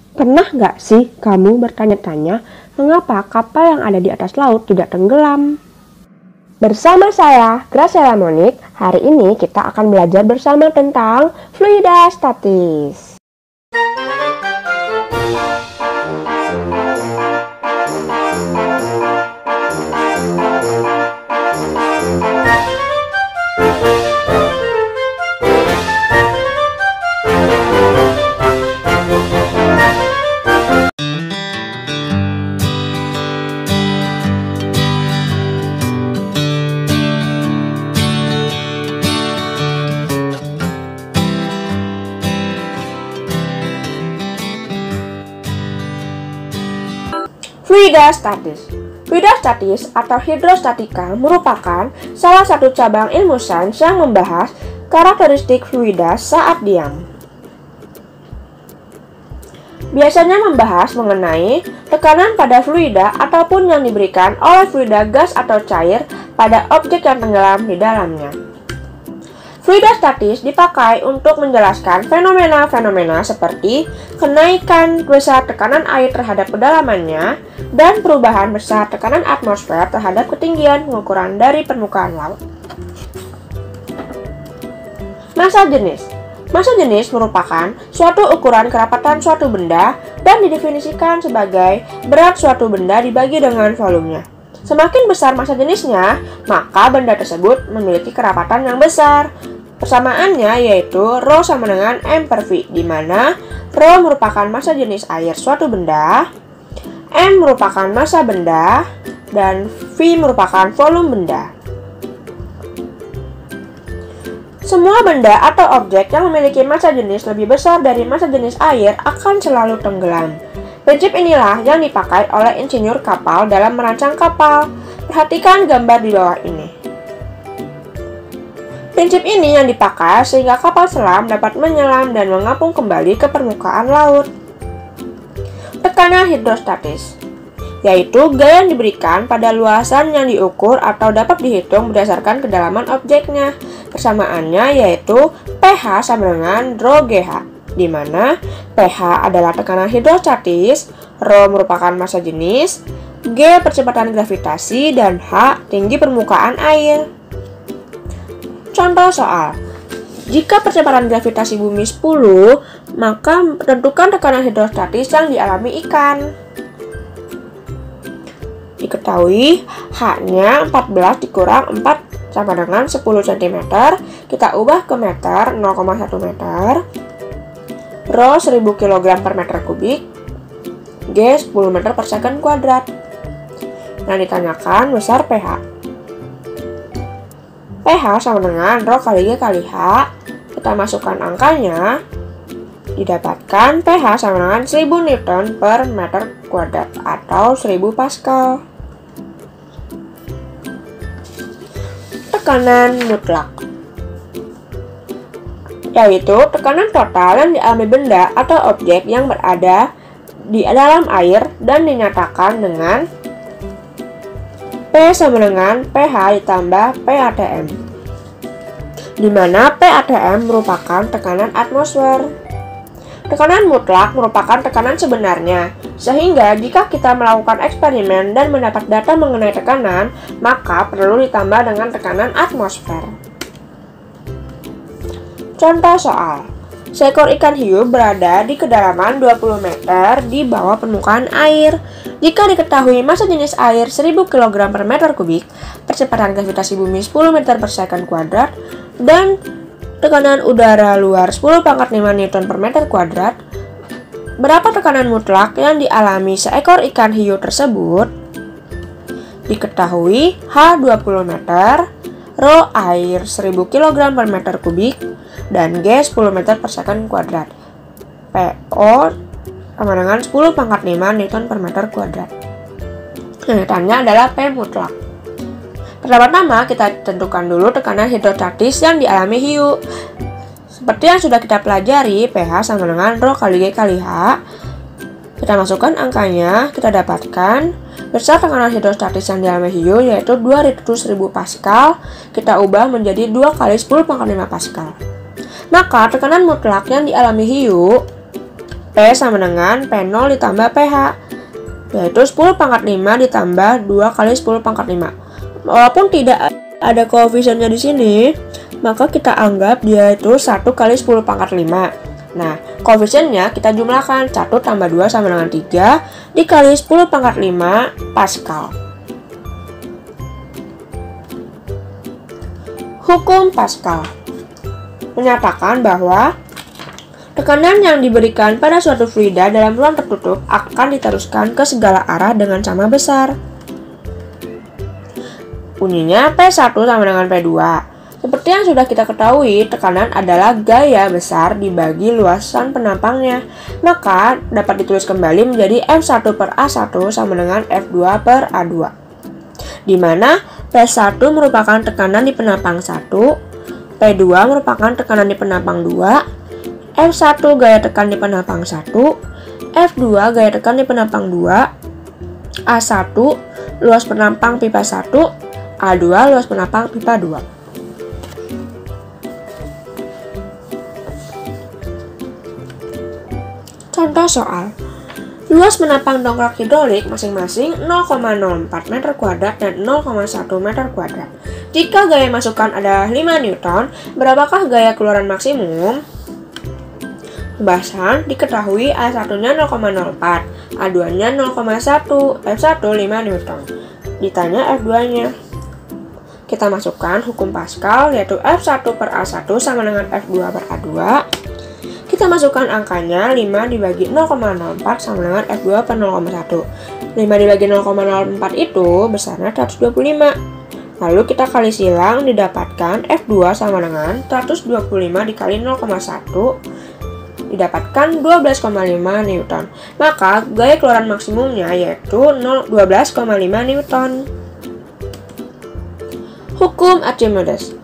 Pernah nggak sih kamu bertanya-tanya mengapa kapal yang ada di atas laut tidak tenggelam? Bersama saya, Graciela Monik, hari ini kita akan belajar bersama tentang fluida statis. Fluida statis. Fluida statis atau hidrostatika merupakan salah satu cabang ilmu sains yang membahas karakteristik fluida saat diam. Biasanya membahas mengenai tekanan pada fluida ataupun yang diberikan oleh fluida gas atau cair pada objek yang tenggelam di dalamnya. Fluida statis dipakai untuk menjelaskan fenomena-fenomena seperti kenaikan besar tekanan air terhadap kedalamannya dan perubahan besar tekanan atmosfer terhadap ketinggian pengukuran dari permukaan laut. Massa jenis. Massa jenis merupakan suatu ukuran kerapatan suatu benda dan didefinisikan sebagai berat suatu benda dibagi dengan volumenya. Semakin besar massa jenisnya, maka benda tersebut memiliki kerapatan yang besar. Persamaannya yaitu Rho sama dengan M per V, di mana Rho merupakan massa jenis air suatu benda, M merupakan massa benda, dan V merupakan volume benda. Semua benda atau objek yang memiliki massa jenis lebih besar dari massa jenis air akan selalu tenggelam. Prinsip inilah yang dipakai oleh insinyur kapal dalam merancang kapal. Perhatikan gambar di bawah ini. Prinsip ini yang dipakai sehingga kapal selam dapat menyelam dan mengapung kembali ke permukaan laut. Tekanan hidrostatis, yaitu gaya yang diberikan pada luasan yang diukur atau dapat dihitung berdasarkan kedalaman objeknya. Persamaannya yaitu pH sama dengan Rho GH, di mana pH adalah tekanan hidrostatis, Rho merupakan massa jenis, G percepatan gravitasi, dan H tinggi permukaan air. Contoh soal. Jika percepatan gravitasi bumi 10, maka tentukan tekanan hidrostatis yang dialami ikan. Diketahui H-nya 14 dikurang 4 sama dengan 10 cm. Kita ubah ke meter, 0,1 meter. Rho 1000 kg per meter kubik. G 10 meter per second kuadrat. Nah, ditanyakan besar pH. pH sama dengan Rho kali G kali H. Kita masukkan angkanya. Didapatkan pH sama dengan 1000 Newton per meter kuadrat atau 1000 Pascal. Tekanan mutlak, yaitu tekanan total yang dialami benda atau objek yang berada di dalam air dan dinyatakan dengan P sama dengan pH ditambah PATM, di mana PATM merupakan tekanan atmosfer. Tekanan mutlak merupakan tekanan sebenarnya, sehingga jika kita melakukan eksperimen dan mendapat data mengenai tekanan, maka perlu ditambah dengan tekanan atmosfer. Contoh soal. Seekor ikan hiu berada di kedalaman 20 meter di bawah permukaan air. Jika diketahui massa jenis air 1000 kg per meter kubik, percepatan gravitasi bumi 10 meter per second kuadrat, dan tekanan udara luar 10 pangkat 5 Newton per meter kuadrat, berapa tekanan mutlak yang dialami seekor ikan hiu tersebut? Diketahui H 20 meter, Rho air 1000 kg per meter kubik, dan G 10 meter per second kuadrat. PO sama dengan 10 pangkat 5 Newton per meter kuadrat. Yang ditanya adalah P mutlak. Pertama-tama kita tentukan dulu tekanan hidrostatis yang dialami hiu. Seperti yang sudah kita pelajari, pH sama dengan Rho kali G kali H. Kita masukkan angkanya, kita dapatkan besar tekanan hidrostatis yang dialami hiu yaitu 200.000 Pascal. Kita ubah menjadi 2 kali 10 pangkat 5 Pascal. Maka tekanan mutlak yang dialami hiu P sama dengan P0 ditambah PH, yaitu 10 pangkat 5 ditambah 2 kali 10 pangkat 5. Walaupun tidak ada koefisiennya di sini, maka kita anggap dia itu 1 kali 10 pangkat 5. Nah, koefisiennya kita jumlahkan, 1 tambah 2 sama dengan 3 dikali 10 pangkat 5 Pascal. Hukum Pascal menyatakan bahwa tekanan yang diberikan pada suatu fluida dalam ruang tertutup akan diteruskan ke segala arah dengan sama besar. Bunyinya P1 sama dengan P2. Seperti yang sudah kita ketahui, tekanan adalah gaya besar dibagi luasan penampangnya. Maka dapat ditulis kembali menjadi F1 per A1 sama dengan F2 per A2. Di mana P1 merupakan tekanan di penampang 1, P2 merupakan tekanan di penampang 2, F1 gaya tekan di penampang 1, F2 gaya tekan di penampang 2, A1 luas penampang pipa 1, A2 luas penampang pipa 2. Contoh soal. Luas penampang dongkrak hidrolik masing-masing 0,04 meter kuadrat dan 0,1 meter kuadrat. Jika gaya masukan adalah 5 Newton, berapakah gaya keluaran maksimum? Pembahasan diketahui A1-nya 0,04, A2-nya 0,1, F1 5 Newton. Ditanya F2-nya. Kita masukkan hukum Pascal, yaitu F1 per A1 sama dengan F2 per A2. Kita masukkan angkanya, 5 dibagi 0,04 sama dengan F2 per 0,1. 5 dibagi 0,04 itu besarnya 125. Lalu kita kali silang, didapatkan F2 sama dengan 125 dikali 0,1, didapatkan 12,5 Newton. Maka gaya keluaran maksimumnya yaitu 12,5 Newton. Hukum Archimedes.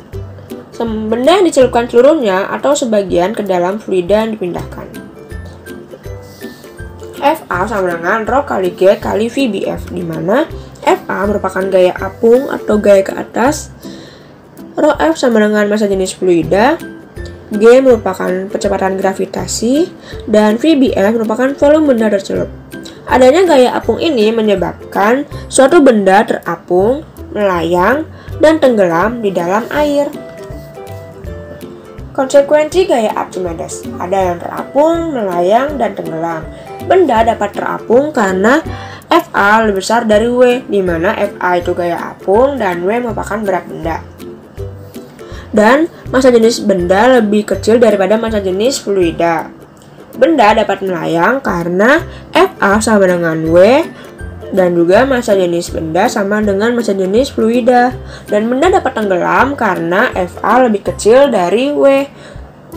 Benda yang dicelupkan seluruhnya atau sebagian ke dalam fluida yang dipindahkan. FA sama dengan rho kali G kali VBF, di mana FA merupakan gaya apung atau gaya ke atas, rho F sama dengan massa jenis fluida, G merupakan percepatan gravitasi, dan VBF merupakan volume benda tercelup. Adanya gaya apung ini menyebabkan suatu benda terapung, melayang, dan tenggelam di dalam air. Konsekuensi gaya Archimedes, ada yang terapung, melayang, dan tenggelam. Benda dapat terapung karena FA lebih besar dari W, di mana FA itu gaya apung dan W merupakan berat benda. Dan massa jenis benda lebih kecil daripada massa jenis fluida. Benda dapat melayang karena FA sama dengan W, dan juga massa jenis benda sama dengan massa jenis fluida. Dan benda dapat tenggelam karena FA lebih kecil dari W,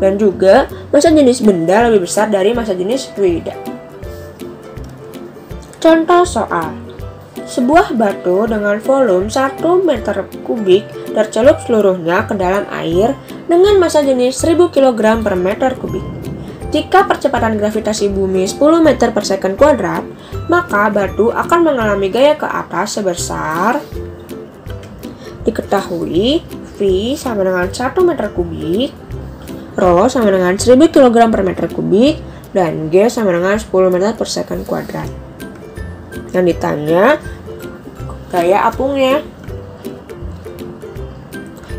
dan juga massa jenis benda lebih besar dari massa jenis fluida. Contoh soal. Sebuah batu dengan volume 1 meter kubik tercelup seluruhnya ke dalam air dengan massa jenis 1000 kg per meter kubik. Jika percepatan gravitasi bumi 10 meter per second kuadrat, maka batu akan mengalami gaya ke atas sebesar, diketahui V sama dengan 1 meter kubik, rho sama dengan 1000 kg per meter kubik, dan G sama dengan 10 meter per second kuadrat. Yang ditanya gaya apungnya.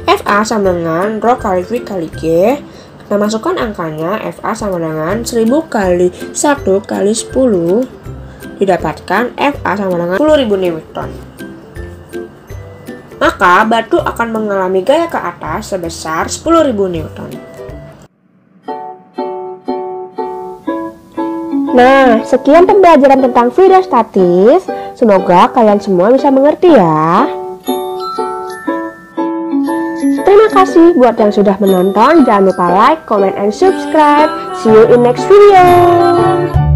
FA sama dengan rho kali V kali G. Kita masukkan angkanya, FA sama dengan 1000 kali 1 kali 10, didapatkan FA sama dengan 10.000 Newton. Maka batu akan mengalami gaya ke atas sebesar 10.000 Newton. Nah, sekian pembelajaran tentang fluida statis. Semoga kalian semua bisa mengerti ya. Terima kasih buat yang sudah menonton. Jangan lupa like, comment, and subscribe. See you in next video.